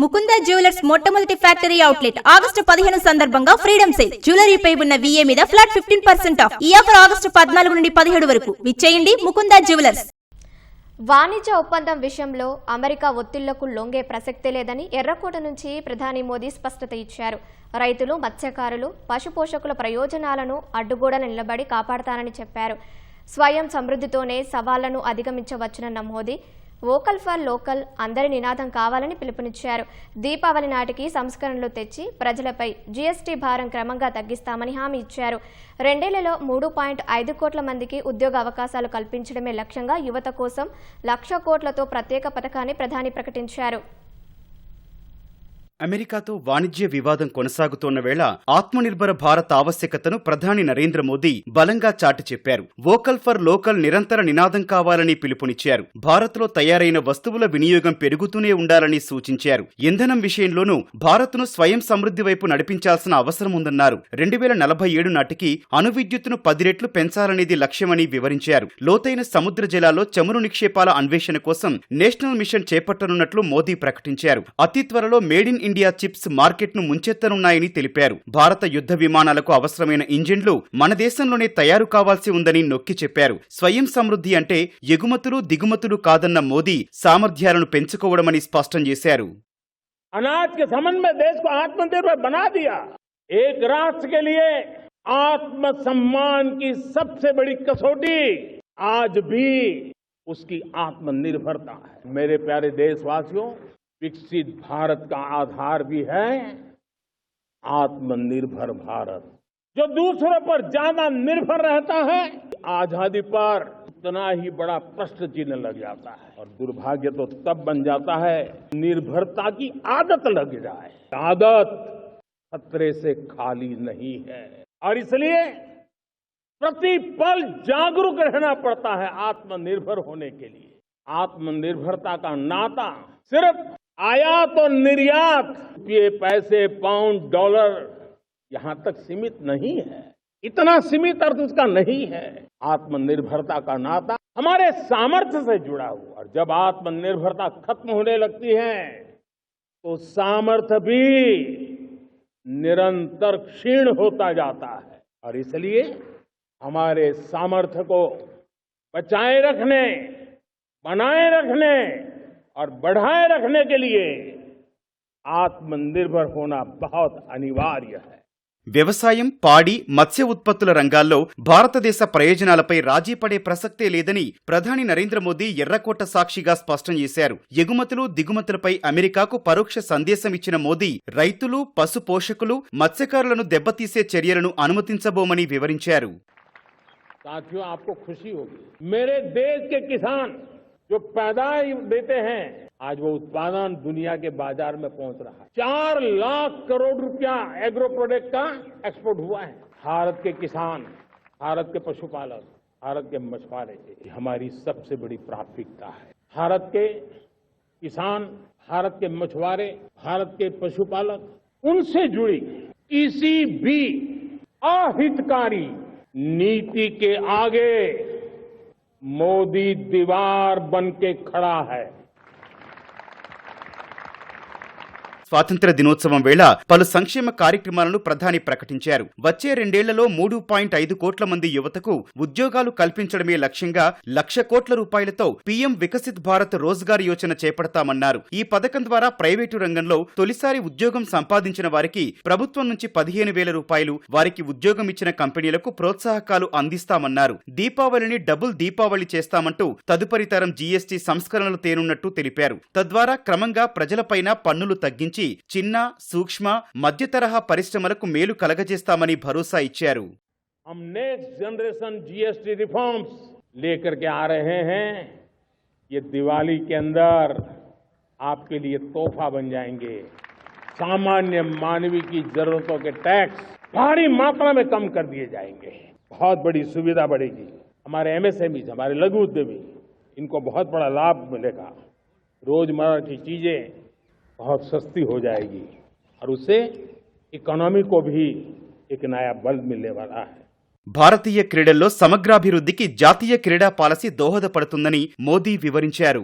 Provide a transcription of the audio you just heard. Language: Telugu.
ముకుందా జ్యువెలర్స్ మొట్టమొదటి ఫ్యాక్టరీ అవుట్లెట్ ఆగస్టు 15 సందర్భంగా ఫ్రీడమ్ సేల్. జ్యువెలరీపై ఉన్న VA మీద ఫ్లాట్ 15% ఆఫ్. ఈ ఆఫర్ ఆగస్టు 14 నుండి 17 వరకు. విచ్చేయండి ముకుందా జ్యువెలర్స్. వాణిజ్య ఒప్పందం విషయంలో అమెరికా ఒత్తిళ్లకు లొంగే ప్రసక్తే లేదని ఎర్రకోట నుంచి ప్రధాని మోదీ స్పష్టత ఇచ్చారు. రైతులు, మత్స్యకారులు, పశుపోషకుల ప్రయోజనాలను అడ్డుగోడలు నిలబడి కాపాడతానని చెప్పారు. స్వయం సమృద్ధితోనే సవాళ్లను అధిగమించవచ్చునన్న మోదీ వోకల్ ఫర్ లోకల్ అందరి నినాదం కావాలని పిలుపునిచ్చారు. దీపావళి నాటికి సంస్కరణలు తెచ్చి ప్రజలపై GST భారం క్రమంగా తగ్గిస్తామని హామీ ఇచ్చారు. 2 ఏళ్లలో 3.5 కోట్ల మందికి ఉద్యోగ అవకాశాలు కల్పించడమే లక్ష్యంగా యువత కోసం 1,00,000 కోట్లతో ప్రత్యేక పథకాన్ని ప్రధాని ప్రకటించారు. అమెరికాతో వాణిజ్య వివాదం కొనసాగుతోన్న వేళ ఆత్మనిర్భర భారత్ ఆవశ్యకతను ప్రధాని నరేంద్ర మోదీ బలంగా చాటి చెప్పారు. వోకల్ ఫర్ లోకల్ నిరంతర నినాదం కావాలని పిలుపునిచ్చారు. భారత్లో తయారైన వస్తువుల వినియోగం పెరుగుతూనే ఉండాలని సూచించారు. ఇంధనం విషయంలోనూ భారత్ను స్వయం సమృద్ధి వైపు నడిపించాల్సిన అవసరం ఉందన్నారు. 2047 నాటికి అణు విద్యుత్తును 10 రెట్లు పెంచాలనేది లక్ష్యమని వివరించారు. లోతైన సముద్ర జలాల్లో చమురు నిక్షేపాల అన్వేషణ కోసం నేషనల్ మిషన్ చేపట్టనున్నట్లు మోదీ ప్రకటించారు. అతి త్వరలో మేడ్ ఇన్ ఇండియా చిప్స్ మార్కెట్ను ముంచెత్తనున్నాయని తెలిపారు. భారత యుద్ధ విమానాలకు అవసరమైన ఇంజిన్లు మన దేశంలోనే తయారు కావాల్సి ఉందని నొక్కి చెప్పారు. స్వయం సమృద్ధి అంటే ఎగుమతులు దిగుమతులు కాదన్న మోదీ సామర్థ్యాలను పెంచుకోవడమని స్పష్టం చేశారు. अनाज के संबंध में देश को आत्मनिर्भर बना दिया। एक राष्ट्र के लिए आत्मसम्मान की सबसे बड़ी कसौटी आज भी उसकी आत्मनिर्भरता है। मेरे प्यारे देशवासियों, विकसित भारत का आधार भी है आत्मनिर्भर भारत, जो दूसरों पर ज्यादा निर्भर रहता है आजादी पर उतना ही बड़ा प्रश्न चिन्ह लग जाता है। और दुर्भाग्य तो तब बन जाता है निर्भरता की आदत लग जाए। आदत खतरे से खाली नहीं है और इसलिए प्रतिपल जागरूक रहना पड़ता है आत्मनिर्भर होने के लिए। आत्मनिर्भरता का नाता सिर्फ आयात और निर्यात, ये पैसे, पाउंड, डॉलर यहां तक सीमित नहीं है। इतना सीमित अर्थ उसका नहीं है। आत्मनिर्भरता का नाता हमारे सामर्थ्य से जुड़ा हुआ। और जब आत्मनिर्भरता खत्म होने लगती है तो सामर्थ्य भी निरंतर क्षीण होता जाता है। और इसलिए हमारे सामर्थ्य को बचाए रखने, बनाए रखने और बढ़ाए रखने के लिए आत्मनिर्भर होना बहुत अनिवार्य है. వ్యవసాయం, పాడి, మత్స్య ఉత్పత్తుల రంగాల్లో భారతదేశ ప్రయోజనాలపై రాజీ పడే ప్రసక్తే లేదని ప్రధాని నరేంద్ర మోదీ ఎర్రకోట సాక్షిగా స్పష్టం చేశారు. ఎగుమతులు దిగుమతులపై అమెరికాకు పరోక్ష సందేశమిచ్చిన మోదీ రైతులు, పశు పోషకులు, మత్స్యకారులను దెబ్బతీసే చర్యలను అనుమతించబోమని వివరించారు. साथियों, आपको खुशी होगी, मेरे देश के किसान जो पैदावार देते हैं आज वो उत्पादन दुनिया के बाजार में पहुंच रहा है। 4 लाख करोड़ रुपया एग्रो प्रोडक्ट का एक्सपोर्ट हुआ है। भारत के किसान, भारत के पशुपालक, भारत के मछुआरे हमारी सबसे बड़ी प्राथमिकता है। भारत के किसान, भारत के मछुआरे, भारत के पशुपालक, उनसे जुड़ी किसी भी अहितकारी नीति के आगे मोदी दीवार बन के खड़ा है. స్వాతంత్ర దినోత్సవం వేళ పలు సంక్షేమ కార్యక్రమాలను ప్రధాని ప్రకటించారు. వచ్చే 2 ఏళ్లలో 3.5 కోట్ల మంది యువతకు ఉద్యోగాలు కల్పించడమే లక్ష్యంగా 1,00,000 కోట్ల రూపాయలతో PM వికసిత్ భారత్ రోజ్గార్ యోజన చేపడతామన్నారు. ఈ పథకం ద్వారా ప్రైవేటు రంగంలో తొలిసారి ఉద్యోగం సంపాదించిన వారికి ప్రభుత్వం నుంచి 15,000 రూపాయలు, వారికి ఉద్యోగం ఇచ్చిన కంపెనీలకు ప్రోత్సాహకాలు అందిస్తామన్నారు. దీపావళిని డబుల్ దీపావళి చేస్తామంటూ తదుపరి తరం GST సంస్కరణలు తేనున్నట్టు తెలిపారు. తద్వారా క్రమంగా ప్రజలపైన పన్నులు తగ్గించి చిన్న, సూక్ష్మ, మధ్య తరహా పరిశ్రమలకు మేలు కలగజేస్తామని భరోసా ఇచ్చారు. हम नेक्स्ट जनरेशन GST रिफॉर्म्स लेकर के आ रहे हैं. ये दिवाली के अंदर आपके लिए तोहफा बन जाएंगे. सामान्य मानवीय की जरूरतों के टैक्स भारी मात्रा में कम कर दिए जाएंगे. बहुत बड़ी सुविधा बढ़ेगी. हमारे MSME, हमारे लघु उद्यमी, इनको बहुत बड़ा लाभ मिलेगा. रोजमर्रा की चीजें बहुत सस्ती हो जाएगी और उससे इकोनॉमी को भी एक नया बल मिलने वाला है. భారతీయ క్రీడల్లో సమగ్రాభివృద్ధికి జాతీయ క్రీడా పాలసీ దోహదపడుతుందని మోదీ వివరించారు.